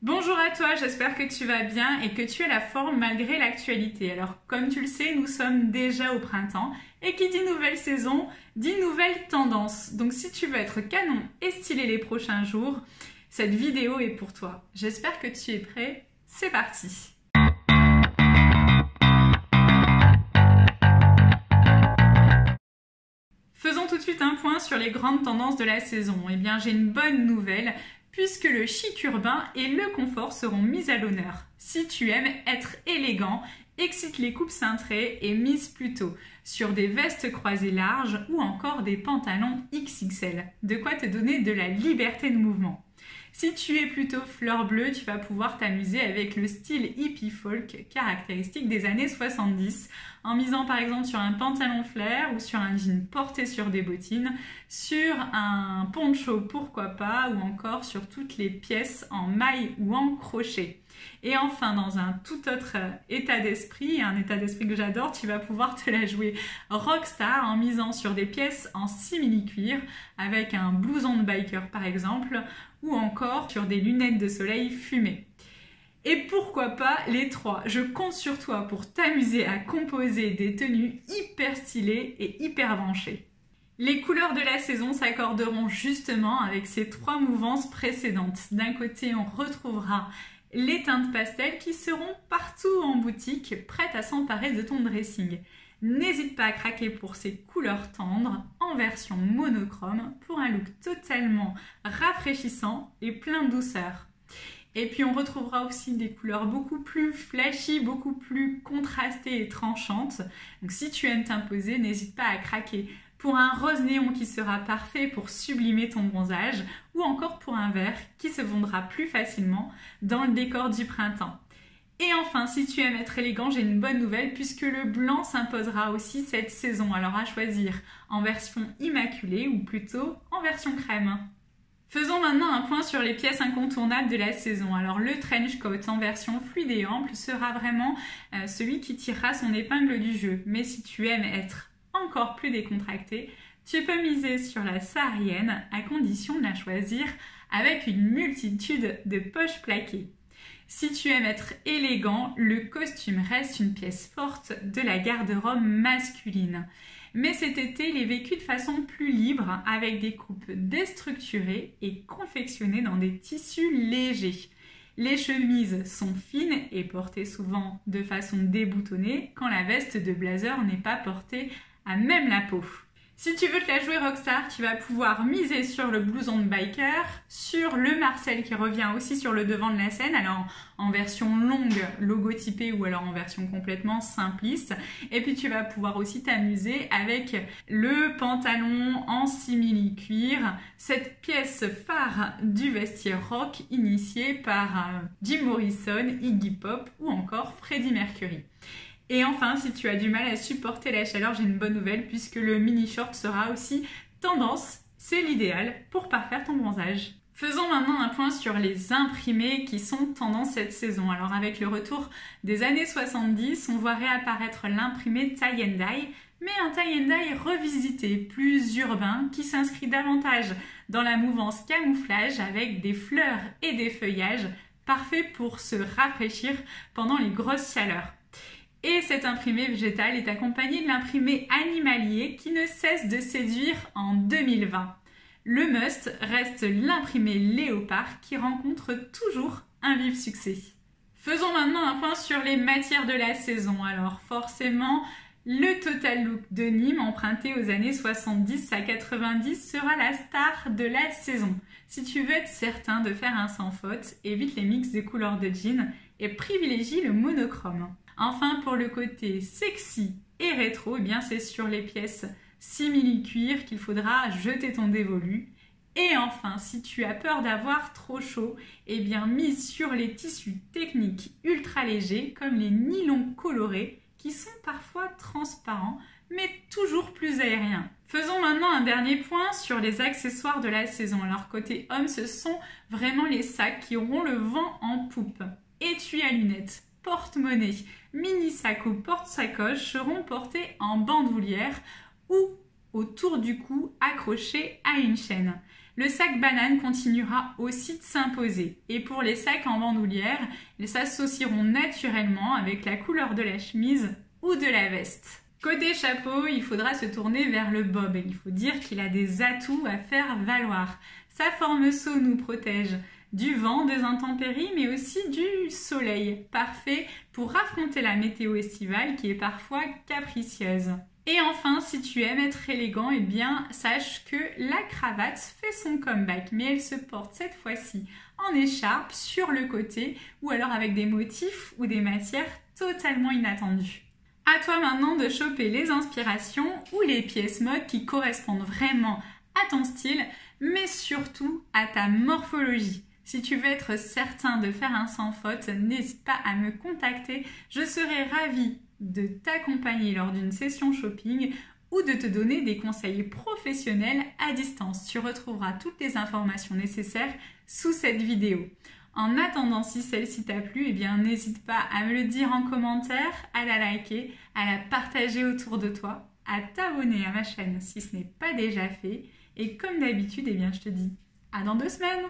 Bonjour à toi, j'espère que tu vas bien et que tu as la forme malgré l'actualité. Alors, comme tu le sais, nous sommes déjà au printemps et qui dit nouvelle saison, dit nouvelle tendance. Donc, si tu veux être canon et stylé les prochains jours, cette vidéo est pour toi. J'espère que tu es prêt. C'est parti! Faisons tout de suite un point sur les grandes tendances de la saison. Eh bien, j'ai une bonne nouvelle, puisque le chic urbain et le confort seront mis à l'honneur. Si tu aimes être élégant, excite les coupes cintrées et mise plutôt sur des vestes croisées larges ou encore des pantalons XXL. De quoi te donner de la liberté de mouvement. Si tu es plutôt fleur bleue, tu vas pouvoir t'amuser avec le style hippie folk caractéristique des années 70, en misant par exemple sur un pantalon flair ou sur un jean porté sur des bottines, sur un poncho pourquoi pas, ou encore sur toutes les pièces en maille ou en crochet. Et enfin, dans un tout autre état d'esprit, un état d'esprit que j'adore, tu vas pouvoir te la jouer rockstar en misant sur des pièces en simili-cuir avec un blouson de biker par exemple, ou encore sur des lunettes de soleil fumées. Et pourquoi pas les trois? Je compte sur toi pour t'amuser à composer des tenues hyper stylées et hyper branchées. Les couleurs de la saison s'accorderont justement avec ces trois mouvances précédentes. D'un côté, on retrouvera les teintes pastel qui seront partout en boutique, prêtes à s'emparer de ton dressing. N'hésite pas à craquer pour ces couleurs tendres en version monochrome pour un look totalement rafraîchissant et plein de douceur. Et puis on retrouvera aussi des couleurs beaucoup plus flashy, beaucoup plus contrastées et tranchantes. Donc si tu aimes t'imposer, n'hésite pas à craquer pour un rose néon qui sera parfait pour sublimer ton bronzage ou encore pour un vert qui se fondra plus facilement dans le décor du printemps. Et enfin, si tu aimes être élégant, j'ai une bonne nouvelle puisque le blanc s'imposera aussi cette saison. Alors à choisir en version immaculée ou plutôt en version crème. Faisons maintenant un point sur les pièces incontournables de la saison. Alors le trench coat en version fluide et ample sera vraiment celui qui tirera son épingle du jeu. Mais si tu aimes être encore plus décontracté, tu peux miser sur la saharienne à condition de la choisir avec une multitude de poches plaquées. Si tu aimes être élégant, le costume reste une pièce forte de la garde-robe masculine. Mais cet été, il est vécu de façon plus libre avec des coupes déstructurées et confectionnées dans des tissus légers. Les chemises sont fines et portées souvent de façon déboutonnée quand la veste de blazer n'est pas portée à même la peau. Si tu veux te la jouer rockstar, tu vas pouvoir miser sur le blouson de biker, sur le Marcel qui revient aussi sur le devant de la scène, alors en version longue, logotypée ou alors en version complètement simpliste. Et puis tu vas pouvoir aussi t'amuser avec le pantalon en simili-cuir, cette pièce phare du vestiaire rock initiée par Jim Morrison, Iggy Pop ou encore Freddie Mercury. Et enfin, si tu as du mal à supporter la chaleur, j'ai une bonne nouvelle puisque le mini short sera aussi tendance. C'est l'idéal pour parfaire ton bronzage. Faisons maintenant un point sur les imprimés qui sont tendance cette saison. Alors avec le retour des années 70, on voit réapparaître l'imprimé tie and dye, mais un tie and dye revisité, plus urbain, qui s'inscrit davantage dans la mouvance camouflage avec des fleurs et des feuillages, parfait pour se rafraîchir pendant les grosses chaleurs. Et cet imprimé végétal est accompagné de l'imprimé animalier qui ne cesse de séduire en 2020. Le must reste l'imprimé léopard qui rencontre toujours un vif succès. Faisons maintenant un point sur les matières de la saison. Alors forcément, le total look de Nîmes emprunté aux années 70 à 90 sera la star de la saison. Si tu veux être certain de faire un sans faute, évite les mix de couleurs de jean et privilégie le monochrome. Enfin, pour le côté sexy et rétro, eh bien c'est sur les pièces simili-cuir qu'il faudra jeter ton dévolu. Et enfin, si tu as peur d'avoir trop chaud, eh bien mise sur les tissus techniques ultra légers comme les nylons colorés qui sont parfois transparents mais toujours plus aériens. Faisons maintenant un dernier point sur les accessoires de la saison. Alors côté homme, ce sont vraiment les sacs qui auront le vent en poupe. Étui à lunettes, porte-monnaie, mini-sac ou porte-sacoche seront portés en bandoulière ou autour du cou accrochés à une chaîne. Le sac banane continuera aussi de s'imposer. Et pour les sacs en bandoulière, ils s'associeront naturellement avec la couleur de la chemise ou de la veste. Côté chapeau, il faudra se tourner vers le bob et il faut dire qu'il a des atouts à faire valoir. Sa forme saut nous protège du vent, des intempéries, mais aussi du soleil. Parfait pour affronter la météo estivale qui est parfois capricieuse. Et enfin, si tu aimes être élégant, eh bien, sache que la cravate fait son comeback, mais elle se porte cette fois-ci en écharpe sur le côté ou alors avec des motifs ou des matières totalement inattendues. À toi maintenant de choper les inspirations ou les pièces mode qui correspondent vraiment à ton style, mais surtout à ta morphologie. Si tu veux être certain de faire un sans faute, n'hésite pas à me contacter. Je serai ravie de t'accompagner lors d'une session shopping ou de te donner des conseils professionnels à distance. Tu retrouveras toutes les informations nécessaires sous cette vidéo. En attendant, si celle-ci t'a plu, eh bien n'hésite pas à me le dire en commentaire, à la liker, à la partager autour de toi, à t'abonner à ma chaîne si ce n'est pas déjà fait. Et comme d'habitude, eh bien je te dis à dans 2 semaines.